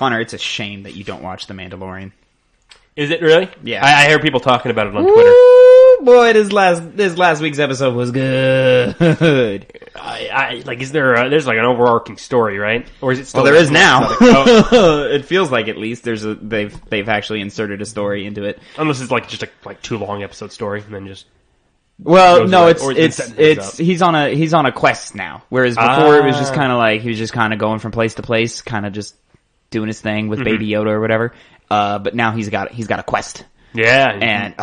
Connor, it's a shame that you don't watch The Mandalorian. Is it really? Yeah. I hear people talking about it on Twitter. Boy, this last week's episode was good. Is there there's like an overarching story, right? Or is it still? Well, there is now. It feels like at least they've actually inserted a story into it. Unless it's like just a too long episode story and then just. Well, no, it's he's on a quest now. Whereas before it was just kind of like he was just kind of going from place to place, kind of just doing his thing with Baby Yoda or whatever. But now he's got a quest. Yeah, and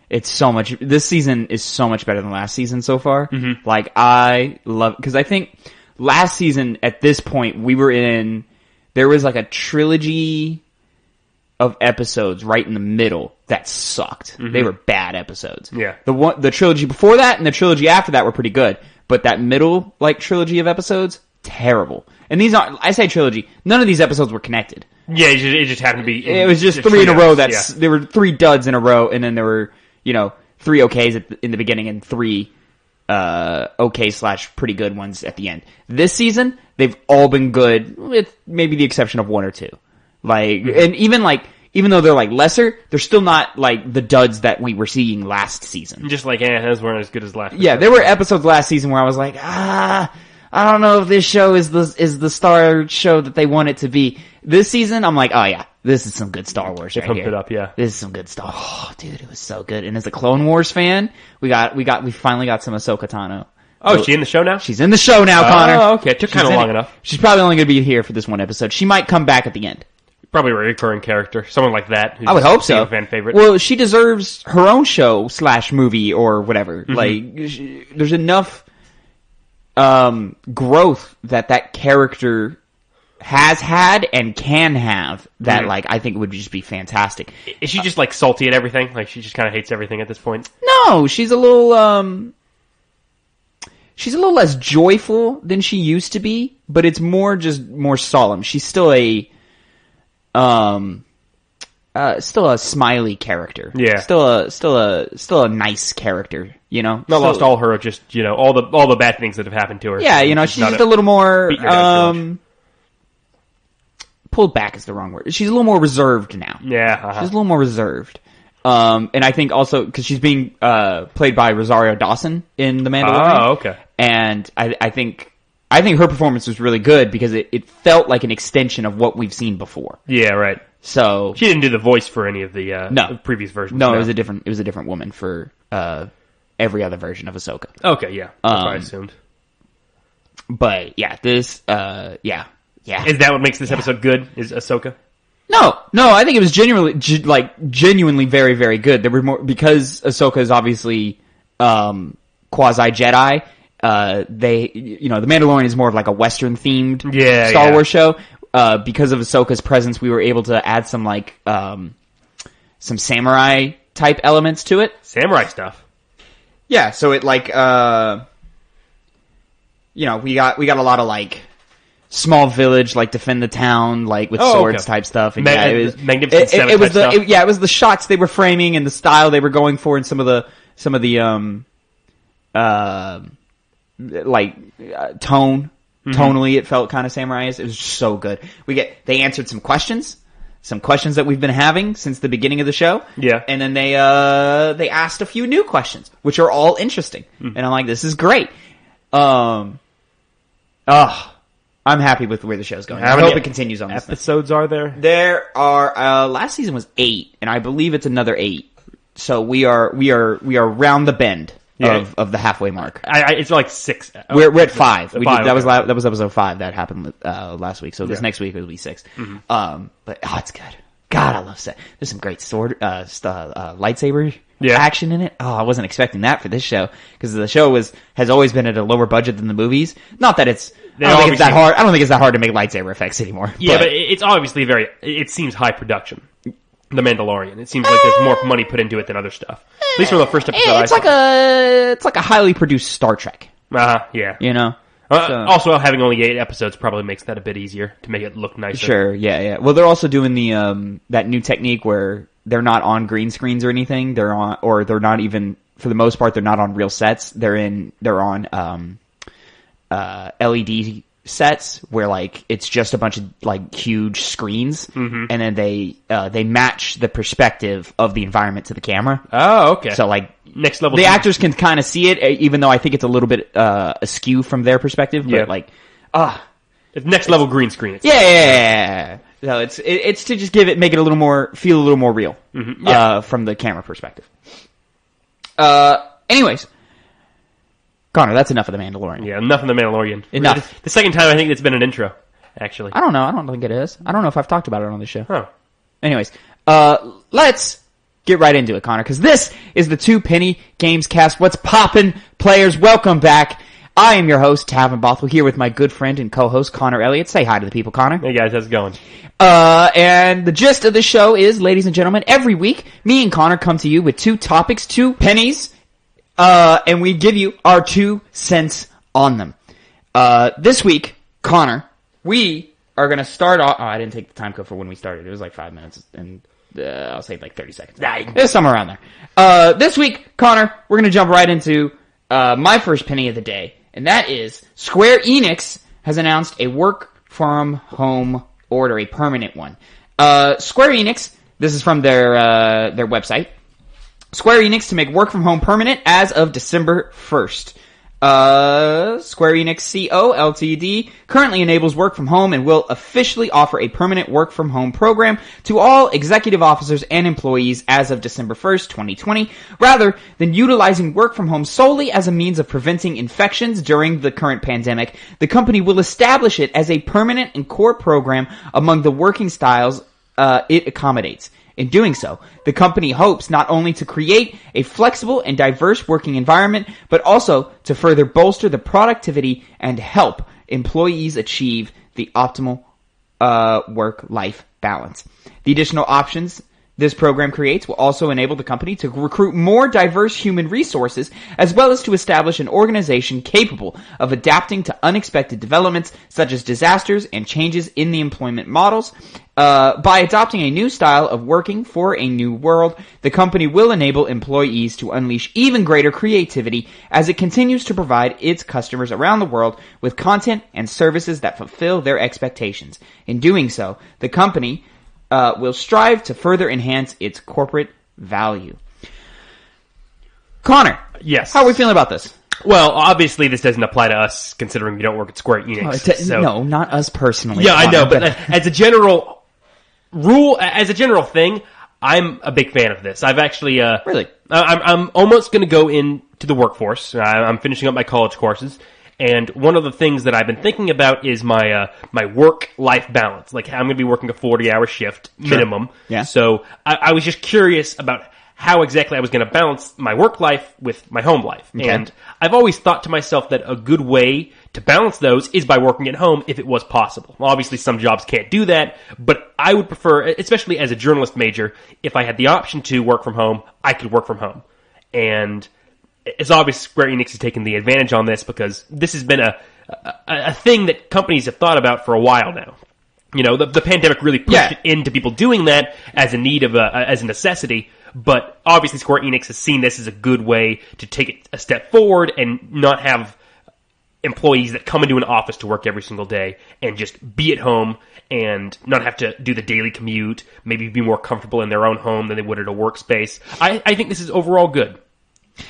it's so much. This season is so much better than last season so far. Mm-hmm. Like I love because I think last season at this point there was like a trilogy of episodes right in the middle that sucked. Mm-hmm. They were bad episodes. Yeah, the trilogy before that and the trilogy after that were pretty good, but that middle trilogy of episodes terrible. And these aren't. I say trilogy. None of these episodes were connected. Yeah, it just happened to be. It was just three in a row. There were 3 duds in a row, and then there were 3 okays in the beginning and 3 okay / pretty good ones at the end. This season, they've all been good, with maybe the exception of 1 or 2. And even though they're lesser, they're still not the duds that we were seeing last season. Just those weren't as good as last. Yeah, there were episodes last season where I was like, I don't know if this show is the star show that they want it to be. This season, I'm like, oh yeah, this is some good Star Wars right here. Pumped it up, yeah. This is some good Star. Oh, dude, it was so good. And as a Clone Wars fan, we finally got some Ahsoka Tano. Oh, is she in the show now? She's in the show now, Connor. Oh, okay. It took kind of long enough. She's probably only going to be here for this one episode. She might come back at the end. Probably a recurring character, someone like that. I would hope so. A fan favorite. Well, she deserves her own show / movie or whatever. Mm-hmm. There's enough growth that character has had and can have that I think it would just be fantastic. Is she just salty at everything? She just kind of hates everything at this point? No, she's a little less joyful than she used to be, but it's more solemn. She's still a smiley character. Yeah. Still a nice character, Not lost all her just, all the bad things that have happened to her. Yeah, she's just a little more pulled back is the wrong word. She's a little more reserved now. Yeah. She's a little more reserved. And I think also because she's being played by Rosario Dawson in The Mandalorian. Oh, okay. And I think her performance was really good because it felt like an extension of what we've seen before. Yeah, right. So she didn't do the voice for any of the previous versions. No, it was a different woman for every other version of Ahsoka. Okay, yeah, that's what I assumed. But yeah, this yeah. Is that what makes this episode good? Is Ahsoka? No, I think it was genuinely very, very good. There were more because Ahsoka is obviously quasi Jedi. The Mandalorian is more of a Western themed Star Wars show. Because of Ahsoka's presence, we were able to add some samurai type elements to it. Samurai stuff. Yeah, so it we got a lot of small village defend the town with swords type stuff. And it was Magnificent Seven type stuff. It was the shots they were framing and the style they were going for and some of the tone. Tonally, it felt kind of samurai-ish. It was so good. They answered some questions that we've been having since the beginning of the show. Yeah. And then they asked a few new questions, which are all interesting. And I'm like, this is great. I'm happy with where the show's going. I hope it continues on this episodes are there? There are, last season was 8, and I believe it's another 8. So we are round the bend. Yeah. Of the halfway mark. It's 6. We're at 5. That was episode 5 that happened last week. So this next week will be 6. Mm-hmm. But it's good. God, I love that. There's some great sword lightsaber action in it. Oh, I wasn't expecting that for this show because the show has always been at a lower budget than the movies. Not that I don't think it's that hard. I don't think it's that hard to make lightsaber effects anymore. Yeah, but it's obviously it seems high production. The Mandalorian. It seems like there's more money put into it than other stuff. At least for the first episode. It's like a highly produced Star Trek. Yeah. Also, having only 8 episodes probably makes that a bit easier to make it look nicer. Sure. Yeah. Well, they're also doing the that new technique where they're not on green screens or anything. They're not even, for the most part, they're not on real sets. They're on LED sets where like it's just a bunch of like huge screens, and then they match the perspective of the environment to the camera. Oh, okay. So like next level, the actors can kind of see it, even though I think it's a little bit askew from their perspective. But like, it's next level green screen. Yeah. So it's to just make it feel a little more real from the camera perspective. Anyways, Connor, that's enough of The Mandalorian. Yeah, enough of The Mandalorian. Enough. The second time I think it's been an intro, actually. I don't know. I don't think it is. I don't know if I've talked about it on the show. Huh. Anyways, let's get right into it, Connor, because this is the Two Penny Gamescast. What's poppin', players? Welcome back. I am your host, Tavin Bothel, here with my good friend and co-host, Connor Elliott. Say hi to the people, Connor. Hey, guys. How's it going? And the gist of the show is, ladies and gentlemen, every week, me and Connor come to you with two topics, two pennies, and we give you our 2 cents on them. This week, Connor, we are going to start off... Oh, I didn't take the time code for when we started. It was like 5 minutes, and I'll say like 30 seconds. It's somewhere around there. This week, Connor, we're going to jump right into my first penny of the day, and that is Square Enix has announced a work-from-home order, a permanent one. Square Enix, this is from their website, Square Enix to make work from home permanent as of December 1st. Square Enix Co. Ltd. currently enables work from home and will officially offer a permanent work from home program to all executive officers and employees as of December 1st, 2020, rather than utilizing work from home solely as a means of preventing infections during the current pandemic. The company will establish it as a permanent and core program among the working styles it accommodates. In doing so, the company hopes not only to create a flexible and diverse working environment, but also to further bolster the productivity and help employees achieve the optimal work-life balance. The additional options this program creates will also enable the company to recruit more diverse human resources, as well as to establish an organization capable of adapting to unexpected developments such as disasters and changes in the employment models. By adopting a new style of working for a new world, the company will enable employees to unleash even greater creativity as it continues to provide its customers around the world with content and services that fulfill their expectations. In doing so, the company will strive to further enhance its corporate value. Connor, yes. How are we feeling about this? Well, obviously this doesn't apply to us, considering we don't work at Square Enix. No, not us personally. Yeah, Connor, I know, but as a general rule, as a general thing, I'm a big fan of this. I've actually... really? I'm almost going to go into the workforce. I'm finishing up my college courses. And one of the things that I've been thinking about is my my work-life balance. Like, I'm going to be working a 40-hour shift minimum. Sure. Yeah. So I was just curious about how exactly I was going to balance my work life with my home life. Okay. And I've always thought to myself that a good way to balance those is by working at home if it was possible. Well, obviously, some jobs can't do that, but I would prefer, especially as a journalist major, if I had the option to work from home, I could work from home. And it's obvious Square Enix has taken the advantage on this because this has been a thing that companies have thought about for a while now. You know, the pandemic really pushed it into people doing that as a need of as a necessity. But obviously, Square Enix has seen this as a good way to take it a step forward and not have employees that come into an office to work every single day and just be at home and not have to do the daily commute, maybe be more comfortable in their own home than they would at a workspace. I think this is overall good.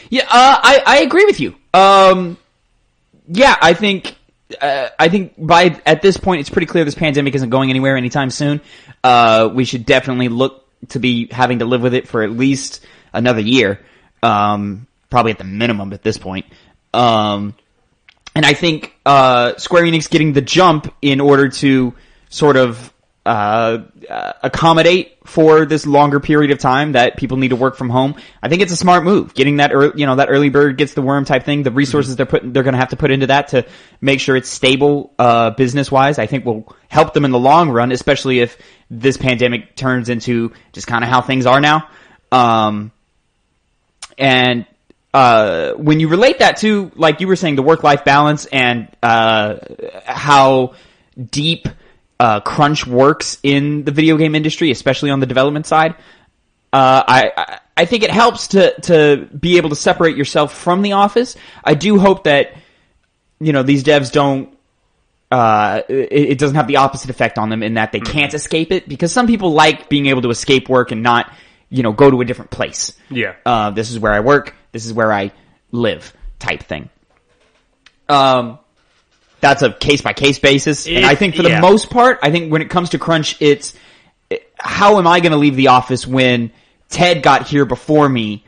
Yeah, I agree with you. Yeah, I think at this point it's pretty clear this pandemic isn't going anywhere anytime soon. We should definitely look to be having to live with it for at least another year. Probably at the minimum at this point. And I think Square Enix getting the jump in order to sort of accommodate for this longer period of time that people need to work from home. I think it's a smart move. Getting that that early bird gets the worm type thing. The resources they're going to have to put into that to make sure it's stable business wise, I think will help them in the long run, especially if this pandemic turns into just kind of how things are now. And when you relate that to, like you were saying, the work-life balance and how deep crunch works in the video game industry, especially on the development side, I think it helps to be able to separate yourself from the office. I do hope that these devs don't it doesn't have the opposite effect on them in that they can't escape it, because some people like being able to escape work and not, go to a different place. Yeah. This is where I work. This is where I live type thing. That's a case-by-case basis. And I think for the most part, I think when it comes to crunch, it's how am I going to leave the office when Ted got here before me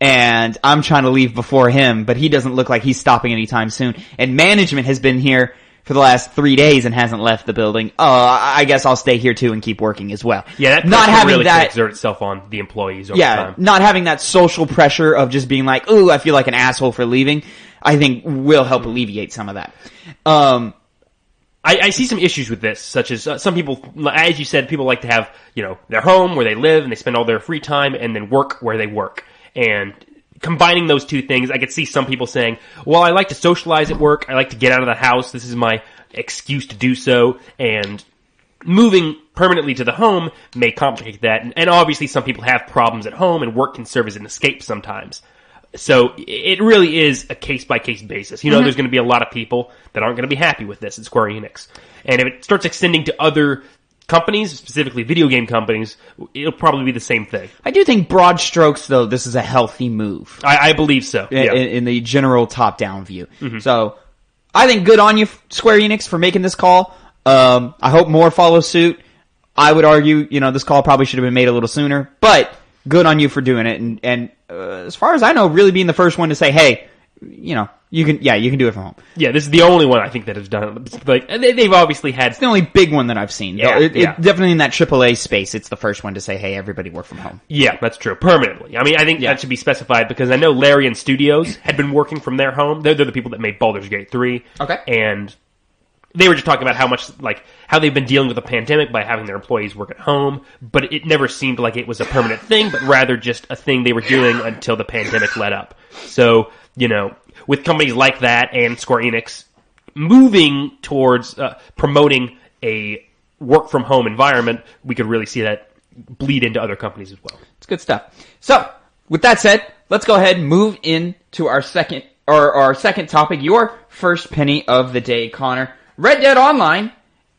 and I'm trying to leave before him, but he doesn't look like he's stopping anytime soon. And management has been here for the last 3 days and hasn't left the building. I guess I'll stay here too and keep working as well. Yeah, that not having really that exert itself on the employees over time. Not having that social pressure of just being like, ooh, I feel like an asshole for leaving, I think will help alleviate some of that. I see some issues with this, such as some people, as you said, people like to have, their home where they live and they spend all their free time, and then work where they work. And combining those two things, I could see some people saying, well, I like to socialize at work, I like to get out of the house, this is my excuse to do so, and moving permanently to the home may complicate that. And obviously some people have problems at home, and work can serve as an escape sometimes. So it really is a case-by-case basis. There's going to be a lot of people that aren't going to be happy with this at Square Enix. And if it starts extending to other companies, specifically video game companies, it'll probably be the same thing. I do think broad strokes, though, this is a healthy move. I believe so. In the general top-down view. Mm-hmm. So I think good on you, Square Enix, for making this call. I hope more follow suit. I would argue, this call probably should have been made a little sooner, but good on you for doing it. And as far as I know, really being the first one to say, hey, you can do it from home. Yeah, this is the only one I think that has done it. Like, they've obviously had... It's the only big one that I've seen. Yeah, definitely in that AAA space, it's the first one to say, hey, everybody work from home. Yeah, that's true. Permanently. I mean, I think that should be specified, because I know Larian Studios had been working from their home. They're the people that made Baldur's Gate 3. Okay. And they were just talking about how they've been dealing with the pandemic by having their employees work at home, but it never seemed like it was a permanent thing, but rather just a thing they were doing until the pandemic let up. So, with companies like that and Square Enix moving towards promoting a work-from-home environment, we could really see that bleed into other companies as well. It's good stuff. So, with that said, let's go ahead and move into our second topic, your first penny of the day, Connor. Red Dead Online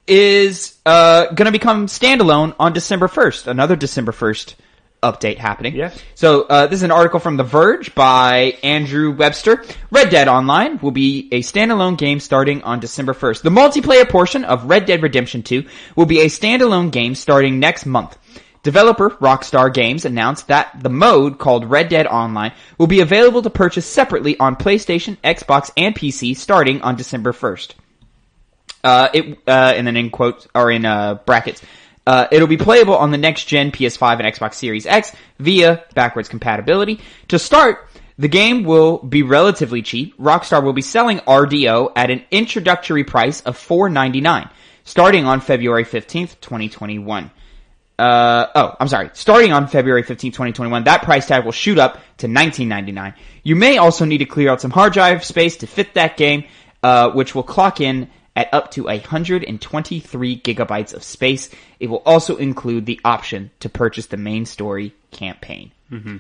is going to become standalone on December 1st. Another December 1st update happening. Yeah. So this is an article from The Verge by Andrew Webster. Red Dead Online will be a standalone game starting on December 1st. The multiplayer portion of Red Dead Redemption 2 will be a standalone game starting next month. Developer Rockstar Games announced that the mode called Red Dead Online will be available to purchase separately on PlayStation, Xbox, and PC starting on December 1st. And then in quotes, or in brackets, it'll be playable on the next-gen PS5 and Xbox Series X via backwards compatibility. To start, the game will be relatively cheap. Rockstar will be selling RDO at an introductory price of $4.99, starting on February 15th, 2021. Starting on February 15th, 2021, that price tag will shoot up to $19.99. You may also need to clear out some hard drive space to fit that game, which will clock in at up to 123 gigabytes of space. It will also include the option to purchase the main story campaign. Mm-hmm.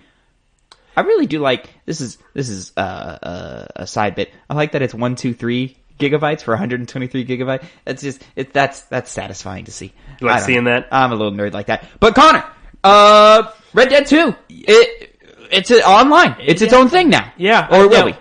I really do like this is a side bit. I like that it's 123 gigabytes for 123 gigabytes. That's just that's satisfying to see. You like seeing that? I'm a little nerd like that. But Connor, Red Dead 2, it's online. It's its own thing now. Yeah, or will be.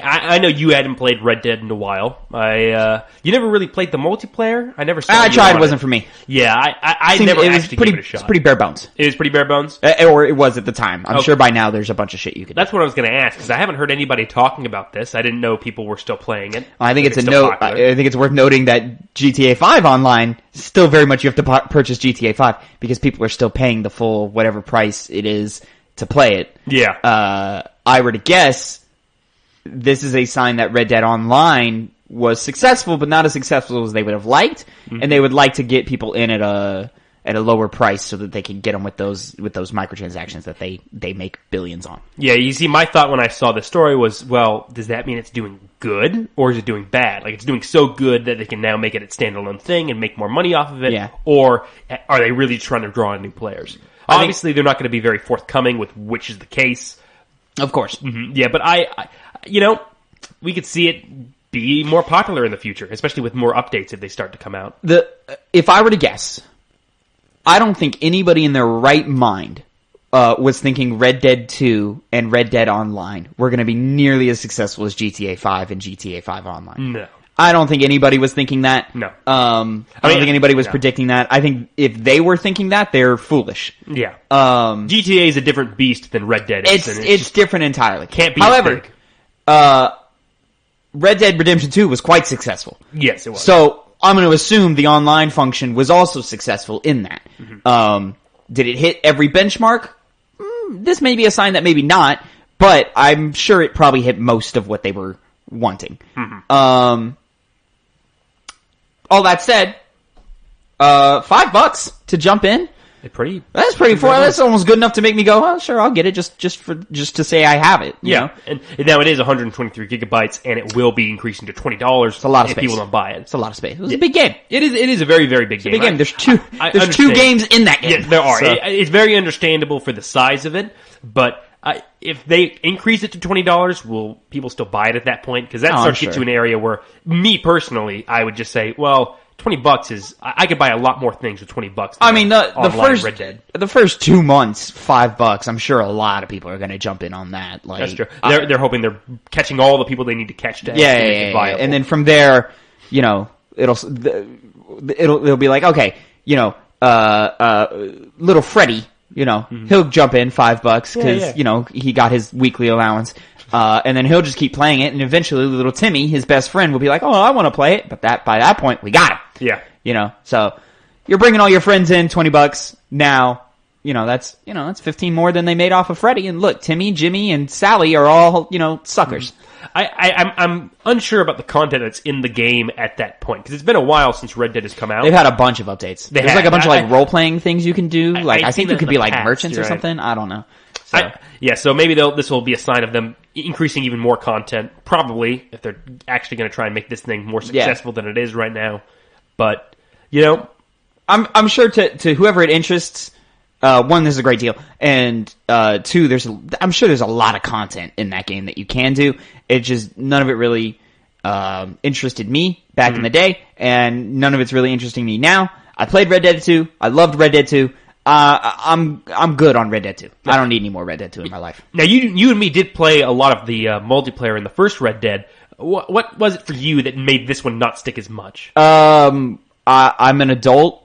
I know you hadn't played Red Dead in a while. You never really played the multiplayer? I never saw I tried, it wasn't for me. Yeah, I never actually gave it a shot. It's pretty bare bones. It was pretty bare bones? Or it was at the time. I'm sure by now there's a bunch of shit you could do. That's what I was going to ask, because I haven't heard anybody talking about this. I didn't know people were still playing it. I think I think it's worth noting that GTA 5 Online, still very much you have to purchase GTA 5, because people are still paying the full whatever price it is to play it. Yeah. I were to guess, this is a sign that Red Dead Online was successful, but not as successful as they would have liked, and they would like to get people in at a lower price so that they can get them with those microtransactions that they make billions on. Yeah, you see, my thought when I saw this story was, well, does that mean it's doing good, or is it doing bad? Like, it's doing so good that they can now make it a standalone thing and make more money off of it, or are they really trying to draw in new players? Obviously, they're not going to be very forthcoming with which is the case. Of course. Mm-hmm. Yeah, but we could see it be more popular in the future, especially with more updates if they start to come out. If I were to guess, I don't think anybody in their right mind was thinking Red Dead 2 and Red Dead Online were going to be nearly as successful as GTA 5 and GTA 5 Online. No. I don't think anybody was thinking that. No. I don't think anybody was predicting that. I think if they were thinking that, they're foolish. Yeah. GTA is a different beast than Red Dead is. It's different entirely. Can't be However, big. Red Dead Redemption 2 was quite successful. Yes, it was. So I'm going to assume the online function was also successful in that. Mm-hmm. Did it hit every benchmark? This may be a sign that maybe not, but I'm sure it probably hit most of what they were wanting. Mm-hmm. All that said, $5 to jump in. That's pretty far. That's almost good enough to make me go, oh, sure, I'll get it just to say I have it. You know? And now it is 123 gigabytes, and it will be increasing to $20. It's a lot of space. People don't buy it. It's a lot of space. It was a big game. It is a very, very big game. Big game. There's two games in that game. Yeah, there are. So. It's very understandable for the size of it, but if they increase it to $20, will people still buy it at that point? Because that starts to get to an area where, me personally, I would just say, well, $20 is, I could buy a lot more things with $20. I mean, the first 2 months, $5, I'm sure a lot of people are going to jump in on that. Like, that's true. They're hoping they're catching all the people they need to catch to make it viable. And then from there, you know, it'll be like, okay, you know, little Freddy, you know, he'll jump in $5 because, you know, he got his weekly allowance. And then he'll just keep playing it, and eventually little Timmy, his best friend, will be like, oh, I want to play it, but by that point, we got him. Yeah. You know, so you're bringing all your friends in, $20 now, you know, that's 15 more than they made off of Freddy, and look, Timmy, Jimmy, and Sally are all, you know, suckers. I'm unsure about the content that's in the game at that point, because it's been a while since Red Dead has come out. They've had a bunch of updates. There's like a bunch of like role-playing things you can do, like I think you could be like merchants or something, I don't know. So maybe this will be a sign of them increasing even more content, probably, if they're actually going to try and make this thing more successful than it is right now. But, you know, I'm sure to whoever it interests, one, this is a great deal, and two, I'm sure there's a lot of content in that game that you can do. It just, none of it really interested me back in the day, and none of it's really interesting me now. I played Red Dead 2. I loved Red Dead 2. I'm good on Red Dead 2. I don't need any more Red Dead 2 in my life. Now, you and me did play a lot of the multiplayer in the first Red Dead. What was it for you that made this one not stick as much? I'm an adult,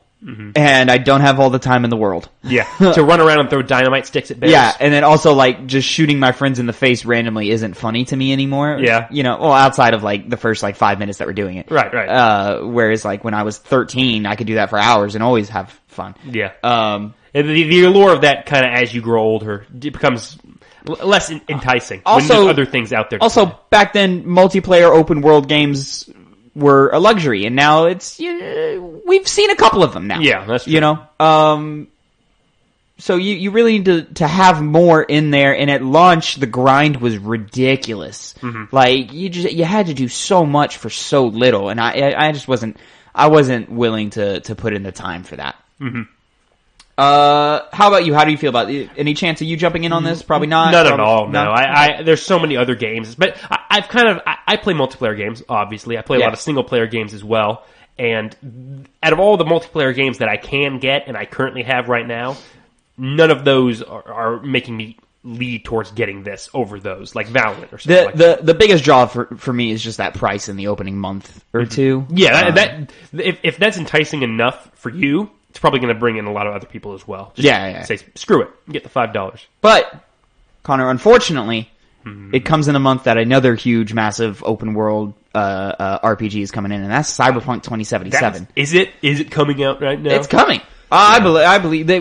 and I don't have all the time in the world. Yeah, to run around and throw dynamite sticks at bears. Yeah, and then also, like, just shooting my friends in the face randomly isn't funny to me anymore. Yeah. You know, well, outside of, like, the first, like, 5 minutes that we're doing it. Right. Whereas, like, when I was 13, I could do that for hours and always have fun. Yeah. And the allure of that kind of, as you grow older, it becomes less enticing when there's other things out there. Also, back then, multiplayer open world games were a luxury, and now we've seen a couple of them now. Yeah, that's true. You know? So you really need to have more in there, and at launch, the grind was ridiculous. Like, you had to do so much for so little, and I just wasn't willing to put in the time for that. How about you? How do you feel about it? Any chance of you jumping in on this? Probably not. Not at all. No. There's so many other games, but I play multiplayer games. Obviously, I play a lot of single player games as well. And out of all the multiplayer games that I can get and I currently have right now, none of those are making me lead towards getting this over those, like Valorant or something like that. The biggest draw for me is just that price in the opening month or two. Yeah, if that's enticing enough for you, it's probably going to bring in a lot of other people as well. Just say, screw it, get the $5. But, Connor, unfortunately, it comes in a month that another huge, massive open world RPG is coming in, and that's Cyberpunk 2077. Is it coming out right now? It's coming. I believe there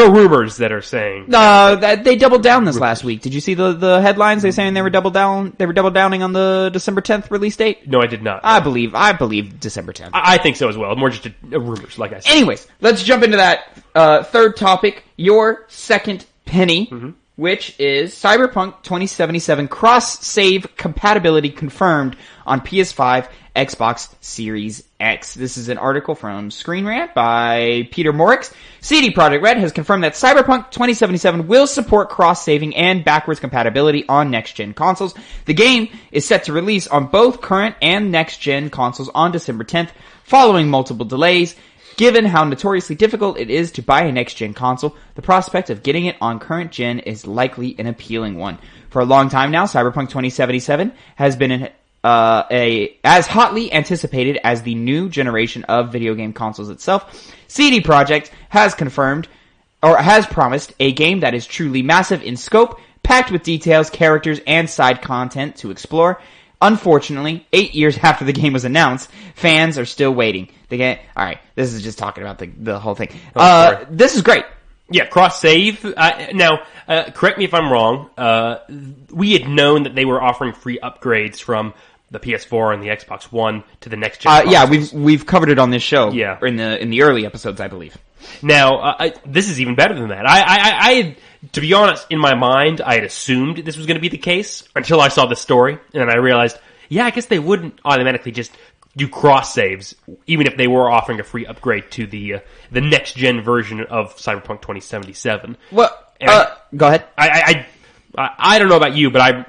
are rumors that are saying that they doubled down this last week. Did you see the headlines? They're saying they were double downing on the December 10th release date. No, I did not. I believe December 10th. I think so as well. More just rumors, like I said. Anyways, let's jump into that third topic. Your second penny. which is Cyberpunk 2077 cross-save compatibility confirmed on PS5, Xbox Series X. This is an article from Screen Rant by Peter Morix. CD Projekt Red has confirmed that Cyberpunk 2077 will support cross-saving and backwards compatibility on next-gen consoles. The game is set to release on both current and next-gen consoles on December 10th, following multiple delays. Given how notoriously difficult it is to buy a next-gen console, the prospect of getting it on current-gen is likely an appealing one. For a long time now, Cyberpunk 2077 has been as hotly anticipated as the new generation of video game consoles itself. CD Projekt has confirmed, or has promised, a game that is truly massive in scope, packed with details, characters, and side content to explore. Unfortunately, 8 years after the game was announced, fans are still waiting. Alright, this is just talking about the whole thing. This is great. Yeah, cross-save. Now, correct me if I'm wrong. We had known that they were offering free upgrades from the PS4 and the Xbox One to the next gen. Yeah, we've covered it on this show. Yeah. In the early episodes, I believe. Now, this is even better than that. I had, to be honest, in my mind, I had assumed this was going to be the case until I saw this story, and then I realized, yeah, I guess they wouldn't automatically just do cross saves, even if they were offering a free upgrade to the next gen version of Cyberpunk 2077. Well, go ahead. I don't know about you, but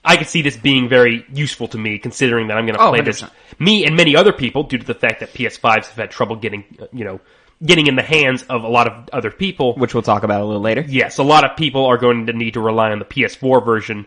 I could see this being very useful to me, considering that I'm going to play 100%. This. Me and many other people, due to the fact that PS5s have had trouble getting in the hands of a lot of other people. Which we'll talk about a little later. Yes, a lot of people are going to need to rely on the PS4 version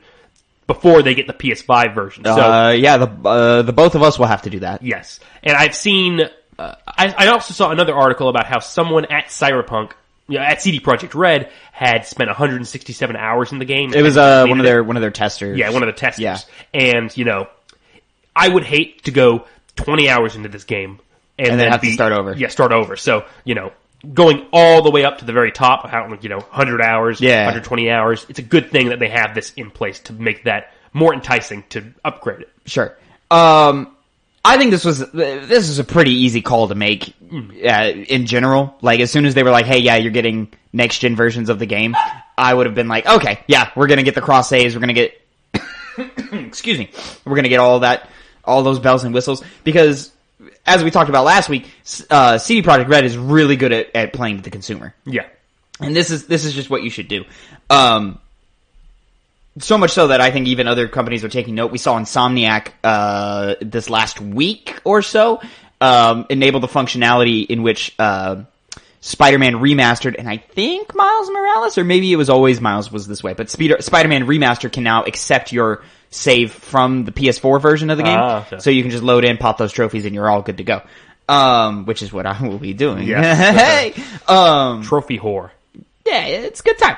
before they get the PS5 version. So, the both of us will have to do that. Yes. And I've seen, I also saw another article about how someone at Cyberpunk, at CD Projekt Red, had spent 167 hours in the game. It was one of their testers. Yeah, one of the testers. Yeah. And, I would hate to go 20 hours into this game and then have to start over. Yeah, start over. So, going all the way up to the very top, 100 hours, 120 hours, it's a good thing that they have this in place to make that more enticing to upgrade it. Sure. I think this is a pretty easy call to make in general. Like, as soon as they were like, hey, yeah, you're getting next-gen versions of the game, I would have been like, okay, yeah, we're going to get the cross-saves, we're going to get... excuse me. We're going to get all those bells and whistles, because... As we talked about last week, CD Projekt Red is really good at playing to the consumer. Yeah. And this is just what you should do. So much so that I think even other companies are taking note. We saw Insomniac this last week or so enable the functionality in which Spider-Man Remastered, and I think Miles Morales, or maybe it was always Miles was this way, but Spider-Man Remastered can now accept your save from the PS4 version of the game. Okay. So you can just load in, pop those trophies, and you're all good to go. Which is what I will be doing. Yes. Hey! Trophy whore. Yeah, it's a good time.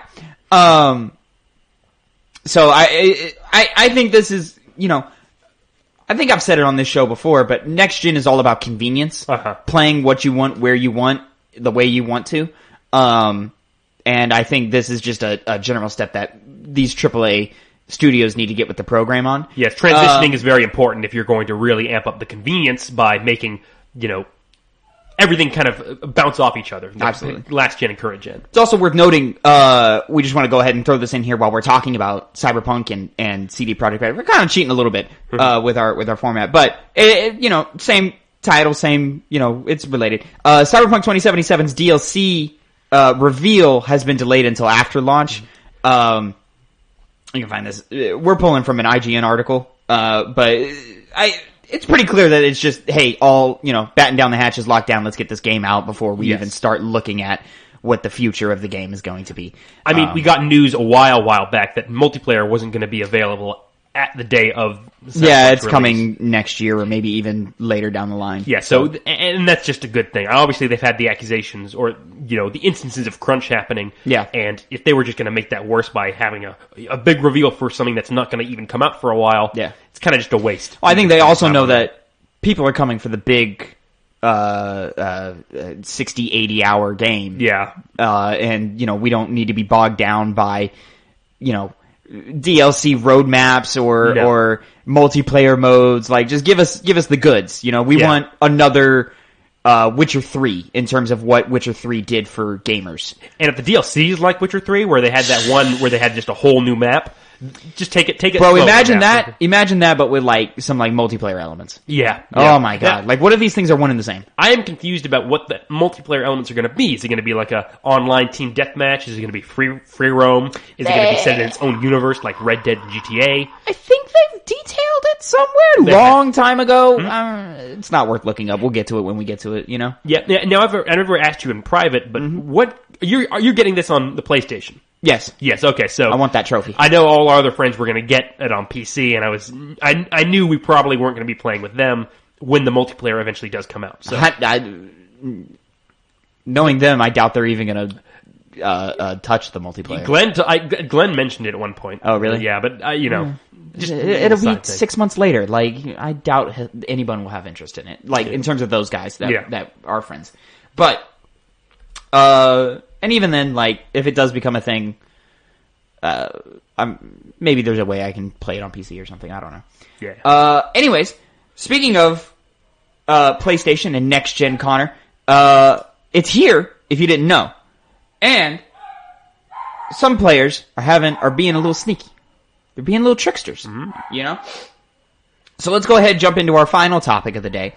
So I think this is, I think I've said it on this show before, but next gen is all about convenience. Playing what you want, where you want, the way you want to. And I think this is just a general step that these AAA studios need to get with the program on. Yes, transitioning is very important if you're going to really amp up the convenience by making, everything kind of bounce off each other. Absolutely. Last gen and current gen. It's also worth noting, we just want to go ahead and throw this in here while we're talking about Cyberpunk and CD Projekt Red. We're kind of cheating a little bit, with our format, but same title, same, it's related. Cyberpunk 2077's DLC, reveal has been delayed until after launch. You can find this. We're pulling from an IGN article, but it's pretty clear that it's just, hey, batten down the hatches, lock down, let's get this game out before we even start looking at what the future of the game is going to be. I mean, we got news a while back that multiplayer wasn't going to be available at the day of it's release. Coming next year or maybe even later down the line. Yeah, so and that's just a good thing. Obviously, they've had the accusations or, the instances of crunch happening. Yeah. And if they were just going to make that worse by having a big reveal for something that's not going to even come out for a while, it's kind of just a waste. Well, I think they also know that people are coming for the big 60, 80 hour game. Yeah. And, we don't need to be bogged down by, DLC roadmaps or multiplayer modes. Like, just give us the goods. We want another Witcher 3 in terms of what Witcher 3 did for gamers. And if the DLC is like Witcher 3, where they had that one where they had just a whole new map, just take it. Bro, imagine that, but with like some like multiplayer elements. Yeah. Oh my god! Like, what if these things are one and the same? I am confused about what the multiplayer elements are going to be. Is it going to be like a online team deathmatch? Is it going to be free roam? Is it going to be set in its own universe like Red Dead and GTA? I think they've detailed it somewhere long time ago. It's not worth looking up. We'll get to it when we get to it. You know. Yeah. Now I never asked you in private, but what you're getting this on the PlayStation? Yes. Okay. So I want that trophy. I know all our other friends were going to get it on PC, and I knew we probably weren't going to be playing with them when the multiplayer eventually does come out. So knowing them, I doubt they're even going to touch the multiplayer. Glenn mentioned it at one point. Oh, really? Yeah, but just it'll be 6 months later. Like, I doubt anyone will have interest in it. Like, in terms of those guys that are friends, but and even then, like, if it does become a thing, maybe there's a way I can play it on PC or something. I don't know. Yeah. Anyways, speaking of PlayStation and next gen, Connor, it's here. If you didn't know, and some players are being a little sneaky. They're being little tricksters. You know. So let's go ahead and jump into our final topic of the day,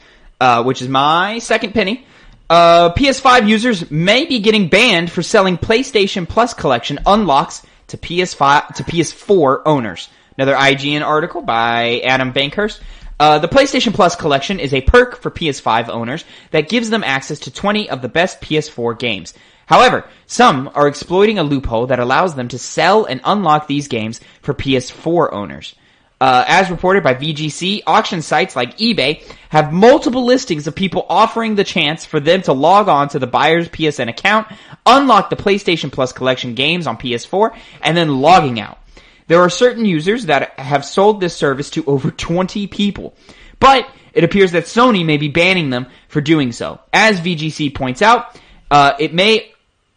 which is my second penny. PS5 users may be getting banned for selling PlayStation Plus collection unlocks to PS4 owners. Another IGN article by Adam Bankhurst. The PlayStation Plus collection is a perk for PS5 owners that gives them access to 20 of the best PS4 games. However, some are exploiting a loophole that allows them to sell and unlock these games for PS4 owners. As reported by VGC, auction sites like eBay have multiple listings of people offering the chance for them to log on to the buyer's PSN account, unlock the PlayStation Plus collection games on PS4, and then logging out. There are certain users that have sold this service to over 20 people, but it appears that Sony may be banning them for doing so. As VGC points out, it may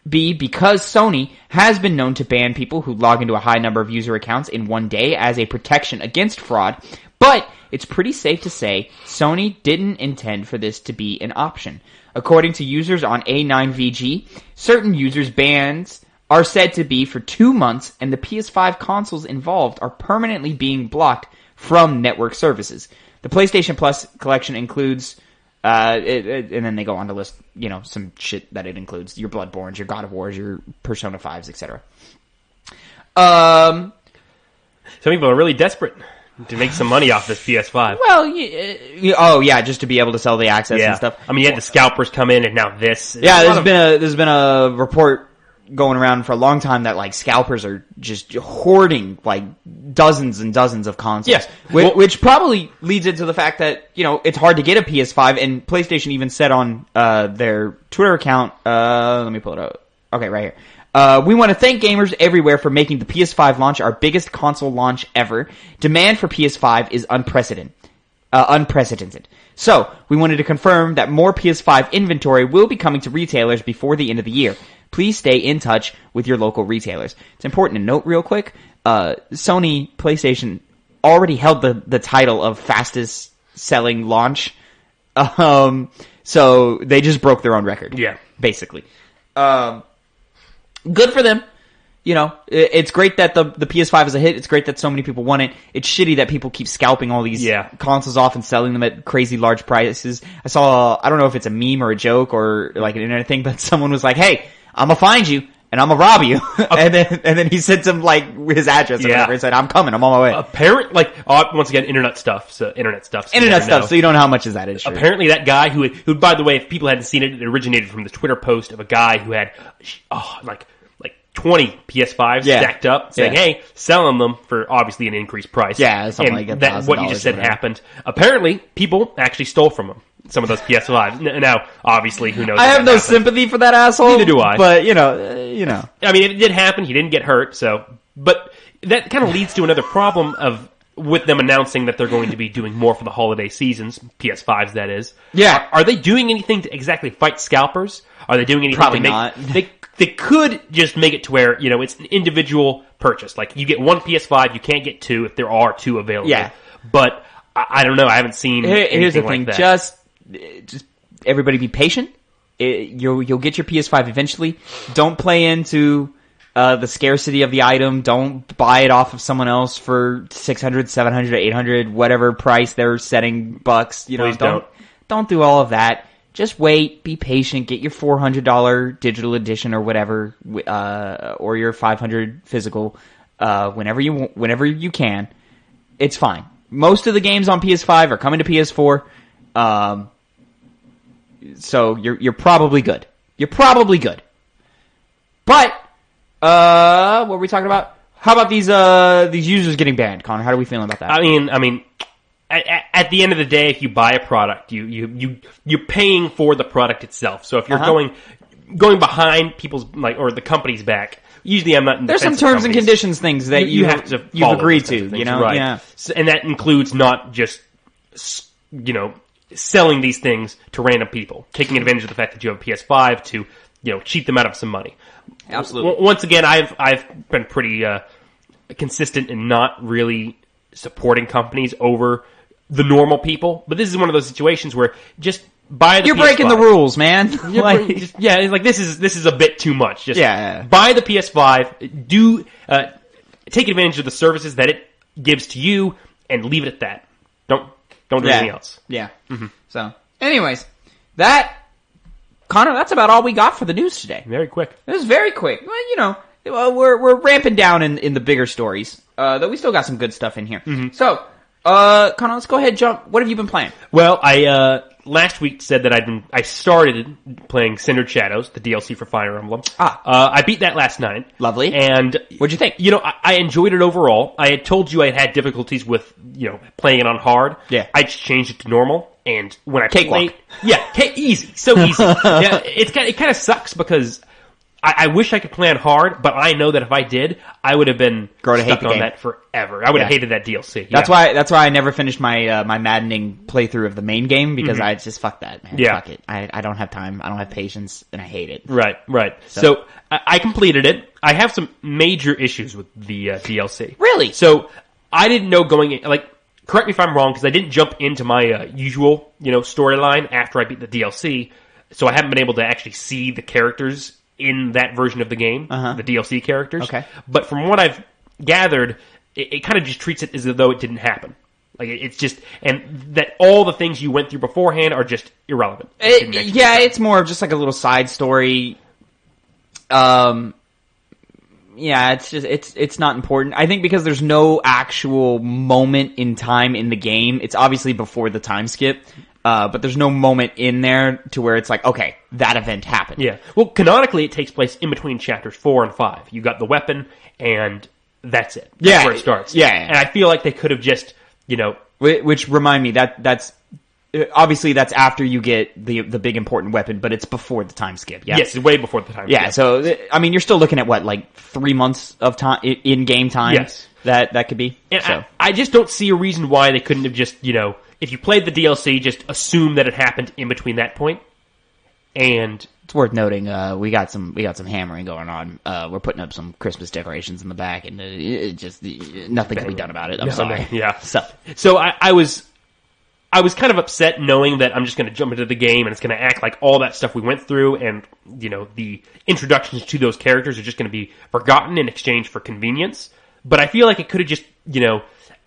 be because Sony has been known to ban people who log into a high number of user accounts in one day as a protection against fraud, but it's pretty safe to say Sony didn't intend for this to be an option. According to users on A9VG, certain users' bans are said to be for 2 months, and the PS5 consoles involved are permanently being blocked from network services. The PlayStation Plus collection includes and then they go on to list, some shit that it includes. Your Bloodborns, your God of Wars, your Persona 5s, etc. Some people are really desperate to make some money off this PS5. Well, just to be able to sell the access and stuff. I mean, you had the scalpers come in, and now this. Yeah, there's been a report going around for a long time that like scalpers are just hoarding like dozens and dozens of consoles. Yes. Which probably leads into the fact that, it's hard to get a PS5, and PlayStation even said on their Twitter account, let me pull it up. Okay, right here. We want to thank gamers everywhere for making the PS5 launch our biggest console launch ever. Demand for PS5 is unprecedented. So, we wanted to confirm that more PS5 inventory will be coming to retailers before the end of the year. Please stay in touch with your local retailers. It's important to note real quick, Sony PlayStation already held the title of fastest selling launch. So they just broke their own record. Yeah. Basically. Good for them. It's great that the PS5 is a hit. It's great that so many people want it. It's shitty that people keep scalping all these consoles off and selling them at crazy large prices. I saw, I don't know if it's a meme or a joke or like an internet thing, but someone was like, hey, I'm gonna find you and I'm gonna rob you. Okay. and then he sent him like his address or whatever and said, I'm coming, I'm on my way. Once again, internet stuff. So you don't know how much is that is true. Apparently that guy who, by the way, if people hadn't seen it, it originated from the Twitter post of a guy who had, 20 PS5s stacked up, saying, hey, selling them for obviously an increased price. Yeah, something like that. What you just said happened. Apparently, people actually stole from him some of those PS5s. Now, obviously, who knows? I have no sympathy for that asshole. Neither do I. But, I mean, it did happen. He didn't get hurt, but that kind of leads to another problem with them announcing that they're going to be doing more for the holiday seasons, PS5s that is. Yeah. Are they doing anything to exactly fight scalpers? Are they doing anything Probably to make... not. They could just make it to where, it's an individual purchase. Like, you get one PS5, you can't get two if there are two available. Yeah. But, I don't know, I haven't seen anything Here's the thing, like that. just everybody be patient. You'll get your PS5 eventually. Don't play into the scarcity of the item. Don't buy it off of someone else for $600, $700, $800, whatever price they're setting bucks. You know, Please don't do all of that. Just wait, be patient, get your $400 digital edition or whatever, or your $500 physical, whenever you can. It's fine. Most of the games on PS5 are coming to PS4, so you're probably good. You're probably good. But what were we talking about? How about these users getting banned, Connor? How are we feeling about that? I mean. At the end of the day, if you buy a product, you're paying for the product itself. So if you're going behind people's or the company's back, usually I'm not. There's some terms and conditions things that you've agreed to, you know, right? Yeah. So, and that includes not just selling these things to random people, taking advantage of the fact that you have a PS5 to cheat them out of some money. Absolutely. Once again, I've been pretty consistent in not really supporting companies over the normal people, but this is one of those situations where just buy the You're PS5. Breaking the rules, man. This is a bit too much. Just Yeah. buy the PS5, take advantage of the services that it gives to you, and leave it at that. Don't do anything else. Yeah. Mm-hmm. So, anyways, Connor, that's about all we got for the news today. Very quick. It was very quick. Well, we're ramping down in the bigger stories, though we still got some good stuff in here. Mm-hmm. So, Connor, let's go ahead and jump. What have you been playing? Well, I last week said that I started playing Cindered Shadows, the DLC for Fire Emblem. I beat that last night. Lovely. And what'd you think? I enjoyed it overall. I had told you I had difficulties with playing it on hard. Yeah. I just changed it to normal, and when I Cakewalk. easy, so easy. Yeah, it kind of sucks because I wish I could play on hard, but I know that if I did, I would have been stuck on that forever. I would have hated that DLC. That's why I never finished my my maddening playthrough of the main game, because I just fuck that, man. Yeah. Fuck it. I don't have time. I don't have patience, and I hate it. Right. So I completed it. I have some major issues with the DLC. Really? So I didn't know going in, correct me if I'm wrong, because I didn't jump into my usual storyline after I beat the DLC, so I haven't been able to actually see the characters in that version of the game, the DLC characters. Okay. But from what I've gathered, it kind of just treats it as though it didn't happen. It's just, and that all the things you went through beforehand are just irrelevant. It's more of just like a little side story. It's not important. I think because there's no actual moment in time in the game. It's obviously before the time skip. But there's no moment in there to where it's like, okay, that event happened. Yeah. Well, canonically, it takes place in between chapters 4 and 5. You got the weapon, and that's it. That's where it starts. Yeah. And I feel like they could have just, Which remind me, that's obviously that's after you get the big important weapon, but it's before the time skip. Yeah? Yes, way before the time skip. Yeah, so, you're still looking at what, 3 months of time, in-game time? Yes. That could be? And so. I just don't see a reason why they couldn't have just, if you played the DLC, just assume that it happened in between that point. And it's worth noting, we got some hammering going on. We're putting up some Christmas decorations in the back, and it just nothing can be done about it. I'm sorry. Yeah. So I was kind of upset knowing that I'm just going to jump into the game and it's going to act like all that stuff we went through and the introductions to those characters are just going to be forgotten in exchange for convenience. But I feel like it could have just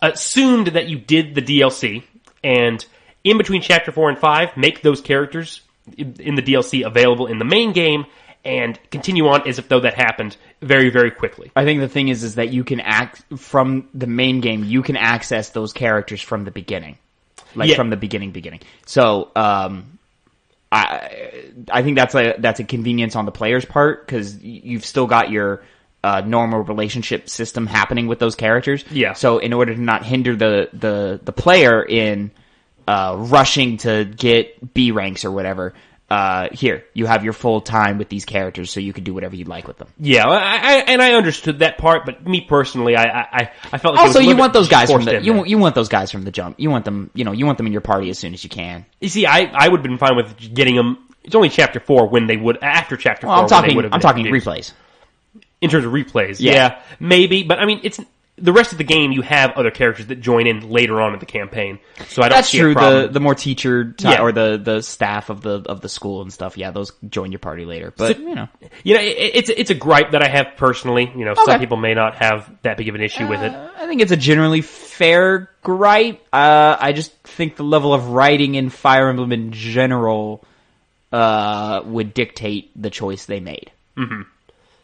assumed that you did the DLC. And in between Chapter 4 and 5, make those characters in the DLC available in the main game and continue on as if though that happened very, very quickly. I think the thing is that you can from the main game, you can access those characters from the beginning. From the beginning. So, I think that's a convenience on the player's part, because you've still got your normal relationship system happening with those characters. Yeah. So in order to not hinder the player in rushing to get B ranks or whatever, here you have your full time with these characters, so you can do whatever you'd like with them. Yeah, I understood that part, but me personally, I felt like also you want those guys from the you want those guys from the jump. You want them in your party as soon as you can. You see, I would have been fine with getting them. It's only Chapter 4 when they would after Chapter 4. I'm talking replays. In terms of replays, yeah, maybe, but the rest of the game, you have other characters that join in later on in the campaign. So I don't That's see true. a problem. The more teacher or the staff of the school and stuff, yeah, those join your party later. But so, it's a gripe that I have personally. Some people may not have that big of an issue with it. I think it's a generally fair gripe. I just think the level of writing in Fire Emblem in general would dictate the choice they made. Mm-hmm.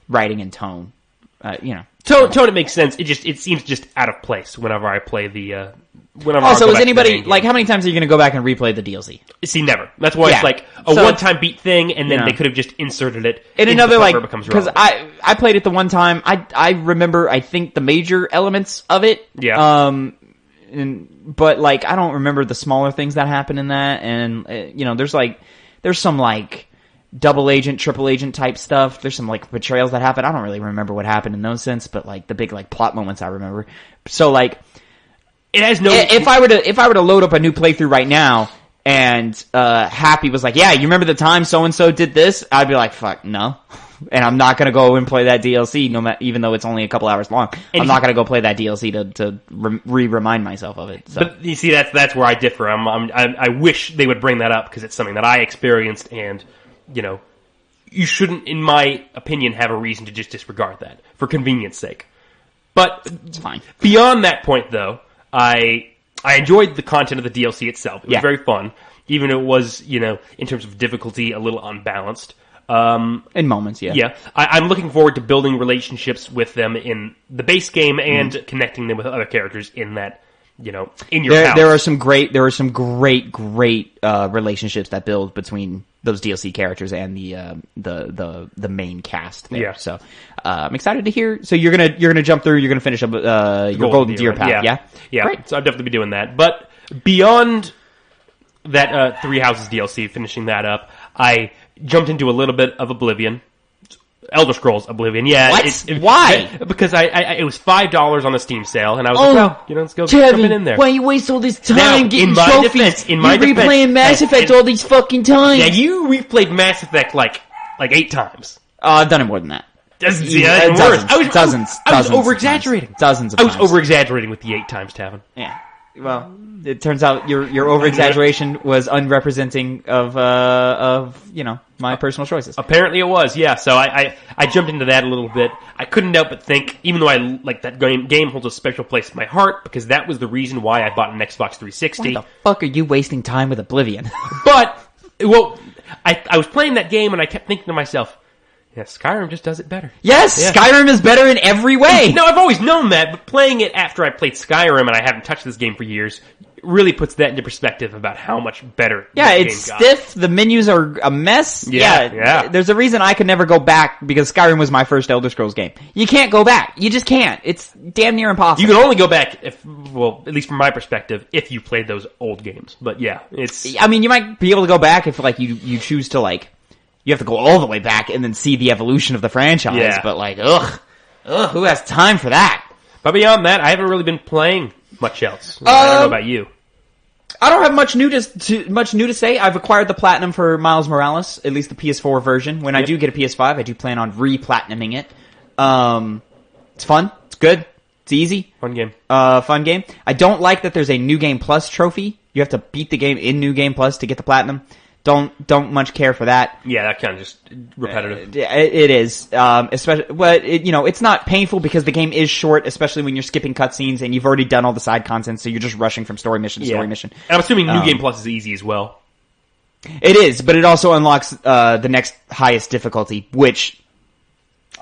Writing and tone, Tone, it makes sense. It seems just out of place whenever I play the. Also, is anybody like how many times are you going to go back and replay the DLC? See, never. That's why it's like a one-time beat thing, and then they could have just inserted it. In another because I played it the one time. I remember I think the major elements of it. Yeah. But like I don't remember the smaller things that happen in that, and there's some like double agent, triple agent type stuff. There's some like betrayals that happen. I don't really remember what happened in those sense, but like the big like plot moments I remember. So like it has no. If I were to load up a new playthrough right now and Happy was like, yeah, you remember the time so and so did this? I'd be like, fuck no. And I'm not gonna go and play that DLC, even though it's only a couple hours long. I'm not gonna go play that DLC to remind myself of it. So. But you see, that's where I differ. I wish they would bring that up because it's something that I experienced, and you shouldn't, in my opinion, have a reason to just disregard that for convenience sake. But it's fine. Beyond that point, though, I enjoyed the content of the DLC itself. It was very fun, even though it was, in terms of difficulty, a little unbalanced. In moments, yeah. Yeah. I'm looking forward to building relationships with them in the base game and connecting them with other characters in that, in your house. There are some great relationships that build between those DLC characters and the main cast there. Yeah. So, I'm excited to hear. So you're gonna jump through, you're gonna finish up, your Golden Deer path, yeah? Yeah. Great. So I'll definitely be doing that. But beyond that, Three Houses DLC, finishing that up, I jumped into a little bit of Oblivion. Elder Scrolls Oblivion, yeah. What? Why? Because it was $5 on the Steam sale, and I was like, let's go jump in there. Why you waste all this time getting in my trophies? Defense, you're replaying Mass Effect all these fucking times. Yeah, you replayed Mass Effect like 8 times. I've done it more than that. Dozens. I was over-exaggerating. Dozens of times. I was over-exaggerating with the 8 times, Tavin. Yeah. Well, it turns out your over-exaggeration was unrepresenting of my personal choices. Apparently it was, yeah. So I jumped into that a little bit. I couldn't help but think, even though I like that game holds a special place in my heart, because that was the reason why I bought an Xbox 360. Why the fuck are you wasting time with Oblivion? But, I was playing that game and I kept thinking to myself, yeah, Skyrim just does it better. Yes, yeah. Skyrim is better in every way. No, I've always known that, but playing it after I played Skyrim and I haven't touched this game for years really puts that into perspective about how much better this game got. Stiff, the menus are a mess. Yeah. There's a reason I could never go back because Skyrim was my first Elder Scrolls game. You can't go back. You just can't. It's damn near impossible. You can only go back at least from my perspective, if you played those old games. But yeah, you might be able to go back if you choose to you have to go all the way back and then see the evolution of the franchise. Yeah. But who has time for that? But beyond that, I haven't really been playing much else. I don't know about you. I don't have much new to say. I've acquired the platinum for Miles Morales, at least the PS4 version. When I do get a PS5, I do plan on re-platinuming it. It's fun. It's good. It's easy. Fun game. I don't like that there's a New Game Plus trophy. You have to beat the game in New Game Plus to get the platinum. Don't much care for that. Yeah, that kind of just repetitive. It is, especially. But it's not painful because the game is short, especially when you're skipping cutscenes and you've already done all the side content, so you're just rushing from story mission to story mission. And I'm assuming New Game Plus is easy as well. It is, but it also unlocks the next highest difficulty, which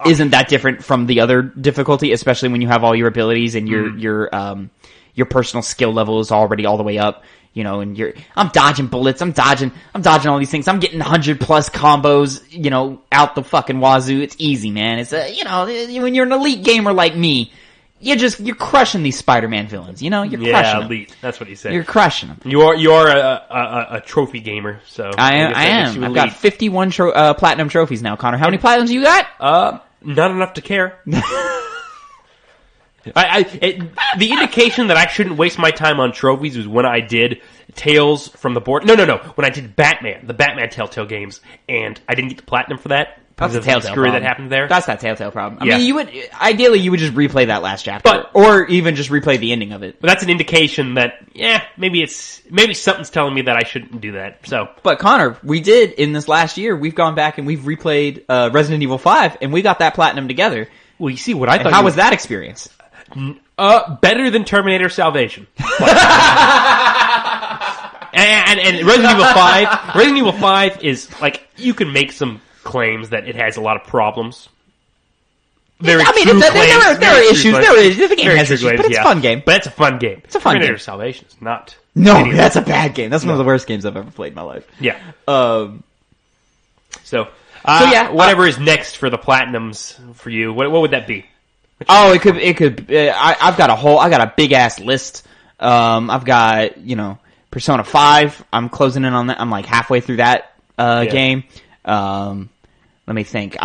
isn't that different from the other difficulty, especially when you have all your abilities and your personal skill level is already all the way up. And I'm dodging bullets, I'm dodging all these things, I'm getting 100+ combos, out the fucking wazoo. It's easy, man. It's when you're an elite gamer like me, you're crushing these Spider-Man villains, you're crushing them. Yeah, elite. That's what he said. You're crushing them. You are a trophy gamer, so. I am. I've got 51 platinum trophies now, Connor. How many platinums you got? Not enough to care. The indication that I shouldn't waste my time on trophies was when I did Tales from the Board. No. When I did Batman, the Batman Telltale games, and I didn't get the platinum for that. That's the the Telltale screw problem. that happened there. That's that Telltale problem. I Yeah. mean, you would just replay that last chapter, or even just replay the ending of it. But that's an indication that, maybe something's telling me that I shouldn't do that. So, but Connor, we did in this last year. We've gone back and we've replayed Resident Evil 5, and we got that platinum together. well, you see what I thought. How was that experience? Better than Terminator Salvation. and Resident Evil 5 is like, you can make some claims that it has a lot of problems. There are issues. The game has issues, but it's a fun game. But it's a fun game. It's a fun Terminator game. Salvation is not. No, that's a bad game. That's one of the worst games I've ever played in my life. Yeah. So whatever is next for the platinums for you, what would that be? It could. I've got a big ass list. I've got, Persona 5. I'm closing in on that. I'm like halfway through that game. Let me think.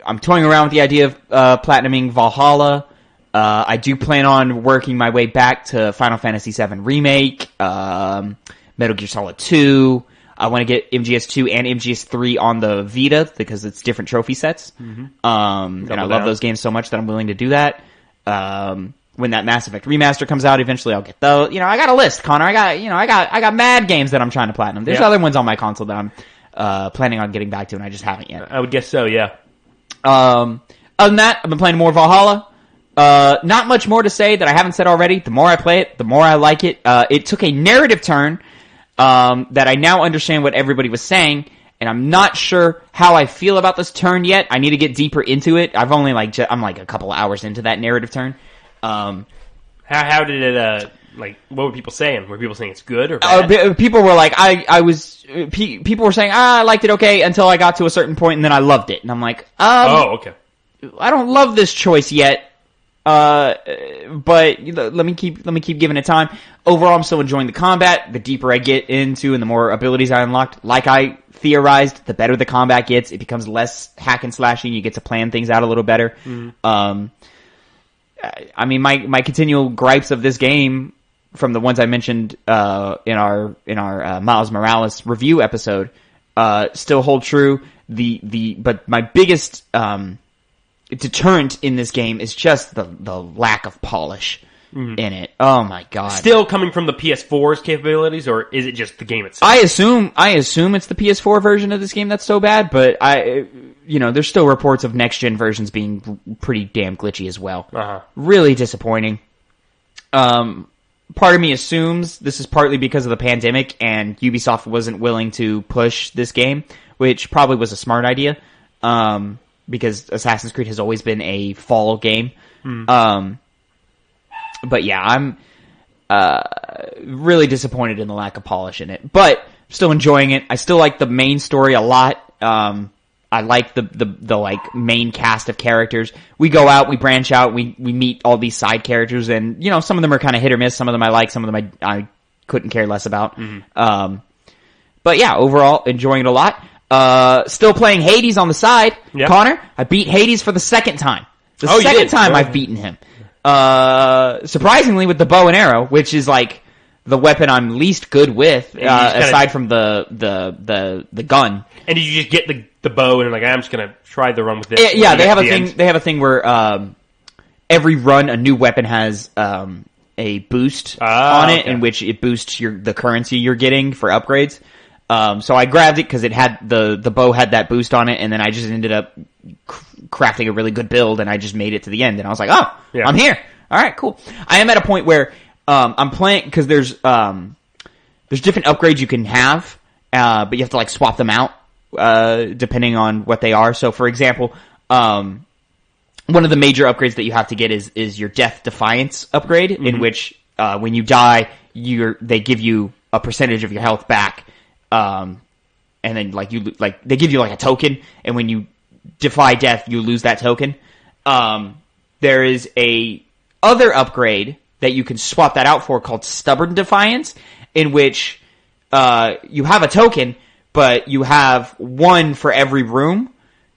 I'm toying around with the idea of platinuming Valhalla. I do plan on working my way back to Final Fantasy VII Remake, Metal Gear Solid 2. I want to get MGS2 and MGS3 on the Vita because it's different trophy sets. Mm-hmm. And I love those games so much that I'm willing to do that. When that Mass Effect remaster comes out, eventually I'll get those. I got a list, Connor. I got mad games that I'm trying to platinum. There's other ones on my console that I'm planning on getting back to, and I just haven't yet. I would guess so, yeah. Other than that, I've been playing more Valhalla. Not much more to say that I haven't said already. The more I play it, the more I like it. It took a narrative turn that I now understand what everybody was saying, and I'm not sure how I feel about this turn yet. I need to get deeper into it. I've only I'm like a couple hours into that narrative turn. How did it, what were people saying? Were people saying it's good or bad? People were like, people were saying, I liked it okay until I got to a certain point and then I loved it. And I'm like, okay. I don't love this choice yet. But let me keep giving it time. Overall, I'm still enjoying the combat. The deeper I get into and the more abilities I unlocked, like I theorized, the better the combat gets. It becomes less hack and slashing. You get to plan things out a little better. Mm-hmm. I mean, my continual gripes of this game from the ones I mentioned in our Miles Morales review episode still hold true. But my biggest deterrent in this game is just the lack of polish in it. Oh my god! Still coming from the PS4's capabilities, or is it just the game itself? I assume it's the PS4 version of this game that's so bad, but there's still reports of next gen versions being pretty damn glitchy as well. Really disappointing. Part of me assumes this is partly because of the pandemic and Ubisoft wasn't willing to push this game, which probably was a smart idea. Because Assassin's Creed has always been a fall game. But yeah, I'm really disappointed in the lack of polish in it. But still enjoying it. I still like the main story a lot. I like the like main cast of characters. We go out, we branch out, we meet all these side characters, and some of them are kind of hit or miss. Some of them I like, some of them I couldn't care less about. But yeah, overall enjoying it a lot. Still playing Hades on the side. Yep. Connor, I beat Hades for the second time. The second time I've beaten him. Surprisingly with the bow and arrow, which is like the weapon I'm least good with, aside from the gun. And did you just get the bow and I'm just gonna try the run with this? Yeah, they have a thing. They have a thing where every run a new weapon has a boost on it, in which it boosts the currency you're getting for upgrades. So I grabbed it because it had the bow had that boost on it, and then I just ended up crafting a really good build, and I just made it to the end, and I was like, I'm here. All right, cool. I am at a point where I'm playing because there's different upgrades you can have, but you have to swap them out depending on what they are. So, for example, one of the major upgrades that you have to get is your Death Defiance upgrade, in which when you die, they give you a percentage of your health back. And then they give you a token, and when you defy death, you lose that token. There is a other upgrade that you can swap that out for called Stubborn Defiance, in which you have a token, but you have one for every room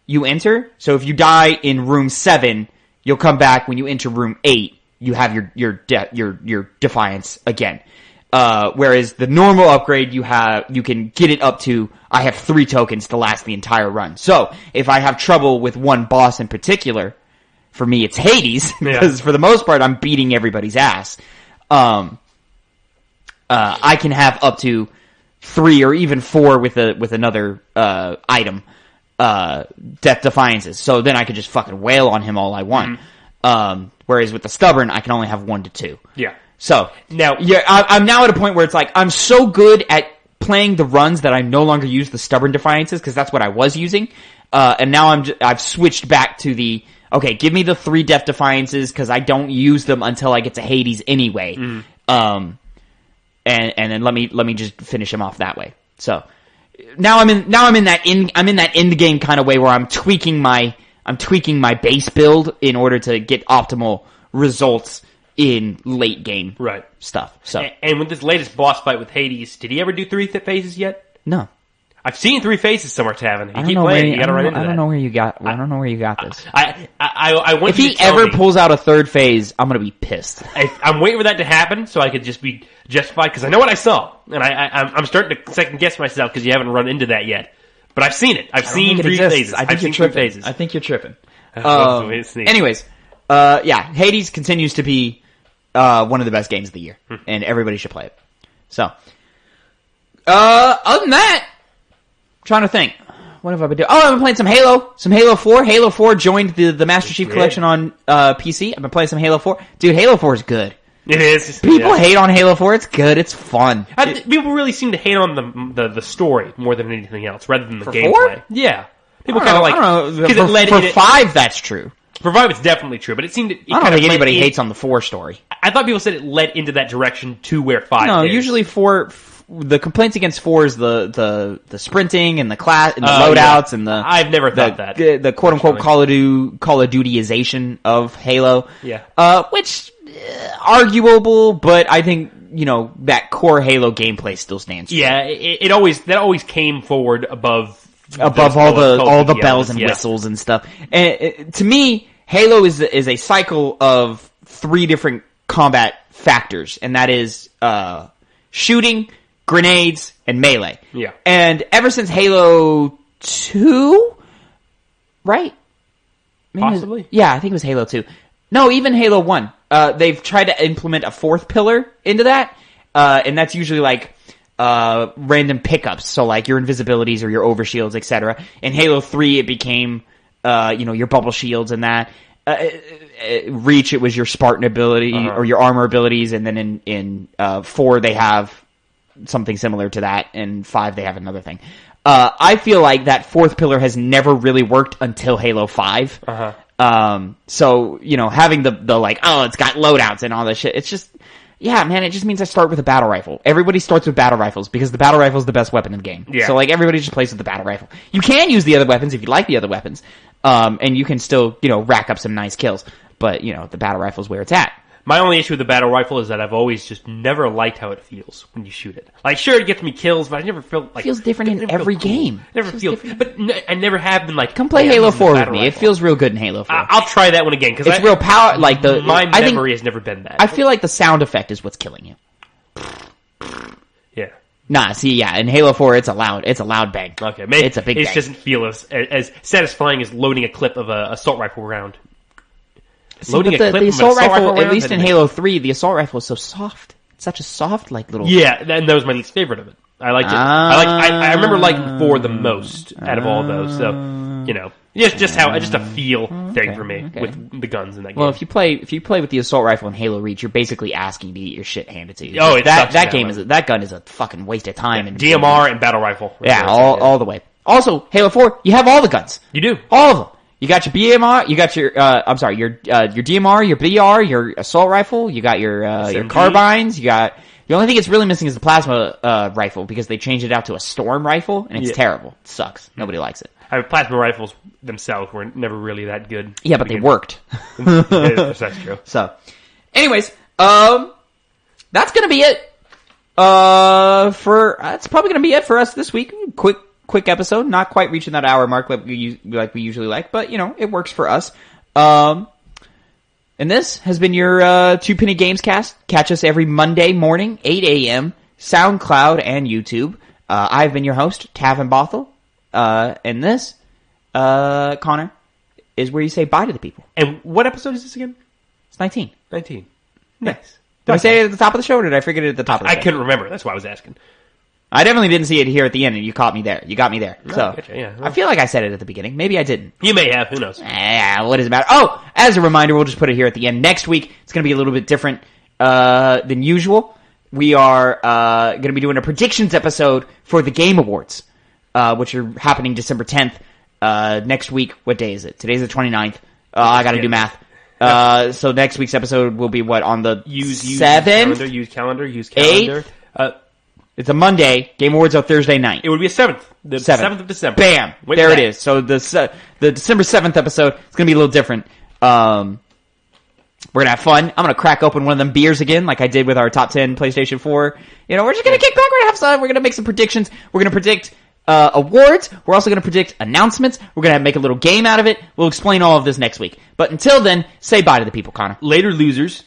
you enter. So if you die in room 7, you'll come back when you enter room 8. You have your Defiance again. Whereas the normal upgrade, you can get it up to, I have 3 tokens to last the entire run. So, if I have trouble with one boss in particular, for me it's Hades, because for the most part I'm beating everybody's ass. I can have up to 3 or even 4 with another item, Death Defiances. So then I could just fucking wail on him all I want. Whereas with the Stubborn, I can only have 1 to 2. Yeah. So now, I'm now at a point where it's like I'm so good at playing the runs that I no longer use the Stubborn Defiances because that's what I was using, and now I've switched back to the okay. Give me the 3 Death Defiances because I don't use them until I get to Hades anyway. And then let me just finish him off that way. So now I'm in that end game kind of way where I'm tweaking my base build in order to get optimal results in late game stuff. So and with this latest boss fight with Hades, did he ever do 3 phases yet? No. I've seen 3 phases somewhere, Tavin. You keep playing, you gotta run into that. I don't know where you got this. I want if he ever pulls out a 3rd phase, I'm gonna be pissed. I'm waiting for that to happen so I could just be justified because I know what I saw, and I'm starting to second guess myself because you haven't run into that yet. But I've seen it. I've seen 3 phases. I've seen 3 phases. I think you're tripping. Anyways, Hades continues to be one of the best games of the year, and everybody should play it. So, other than that, I'm trying to think. What have I been doing? Oh, I've been playing some Halo 4. Halo 4 joined the Master Chief Collection on PC. I've been playing some Halo 4. Dude, Halo 4 is good. It is. People hate on Halo 4. It's good. It's fun. People really seem to hate on the story more than anything else, rather than the gameplay. 4? Yeah. People kind of like... I don't know. For 5, that's true. For 5, it's definitely true, but it seemed... I don't think anybody hates on the 4 story. I thought people said it led into that direction to where 5 No, is. usually 4... The complaints against 4 is the sprinting and the class and the loadouts and the... I've never thought that. The quote-unquote Call of Dutyization of Halo. Yeah. Which... arguable, but I think, that core Halo gameplay still stands true. Yeah, that always came forward above all the bells and whistles and stuff. And to me, Halo is a cycle of 3 different combat factors, and that is shooting, grenades, and melee. Yeah. And ever since Halo 2, right? Possibly. I think it was Halo 2. No, even Halo 1. They've tried to implement a 4th pillar into that, and that's usually like random pickups, so like your invisibilities or your overshields, etc. In Halo 3, it became your bubble shields and that. Reach, it was your Spartan ability or your armor abilities, and then in 4 they have something similar to that, and 5 they have another thing. I feel like that 4th pillar has never really worked until Halo 5. So, having the like, it's got loadouts and all that shit, it's just, it just means I start with a battle rifle. Everybody starts with battle rifles because the battle rifle is the best weapon in the game. Yeah. So, like, everybody just plays with the battle rifle. You can use the other weapons if you like the other weapons, and you can still, rack up some nice kills, but, the battle rifle is where it's at. My only issue with the battle rifle is that I've always just never liked how it feels when you shoot it. Like, sure, it gets me kills, but I never feel like... It feels different in every game. Never feels... But I never have been like... Come play Halo 4 with me. It feels real good in Halo 4. I'll try that one again, because it's real power... Like my memory has never been that. I feel like the sound effect is what's killing you. Yeah. Nah, in Halo 4, it's a loud bang. Okay, maybe it's a big bang. It doesn't feel as satisfying as loading a clip of an assault rifle round. The assault rifle, at least in Halo 3, the assault rifle is so soft. It's such a soft, little... Yeah, and that was my least favorite of it. I liked it. I remember liking 4 the most out of all of those, so, just a feel thing for me with the guns in that game. Well, if you play with the assault rifle in Halo Reach, you're basically asking to get your shit handed to you. Oh, that gun is a fucking waste of time. And DMR and battle rifle. All the way. Also, Halo 4, you have all the guns. You do. All of them. You got your BMR, you got your DMR, your BR, your assault rifle, you got your carbines, the only thing it's really missing is the plasma rifle because they changed it out to a storm rifle and it's terrible. It sucks. Nobody likes it. Plasma rifles themselves were never really that good. Yeah, but they worked. That's true. So, anyways, that's gonna be it. That's probably gonna be it for us this week. Quick episode, not quite reaching that hour mark like we usually like, but it works for us. And this has been your Two Penny Gamescast. Catch us every Monday morning, 8 a.m., SoundCloud and YouTube. I've been your host, Tavin Bothel. And this, Connor, is where you say bye to the people. And what episode is this again? It's 19. 19. Nice. Did I say it at the top of the show, or did I forget it at the top of the show? I couldn't remember. That's why I was asking. I definitely didn't see it here at the end, and you caught me there. You got me there. So gotcha, yeah. I feel like I said it at the beginning. Maybe I didn't. You may have. Who knows? What does it matter? Oh, as a reminder, we'll just put it here at the end. Next week, it's going to be a little bit different than usual. We are going to be doing a predictions episode for the Game Awards, which are happening December 10th. Next week, what day is it? Today's the 29th. I got to do math. So next week's episode will be what, on the 7th? Use calendar. 8th? It's a Monday. Game Awards are Thursday night. It would be a 7th. The 7th of December. Bam! There it is. So the December 7th episode is going to be a little different. We're going to have fun. I'm going to crack open one of them beers again, like I did with our top 10 PlayStation 4. We're just going to kick back. We're going to have fun. We're going to make some predictions. We're going to predict awards. We're also going to predict announcements. We're going to make a little game out of it. We'll explain all of this next week. But until then, say bye to the people, Connor. Later, losers.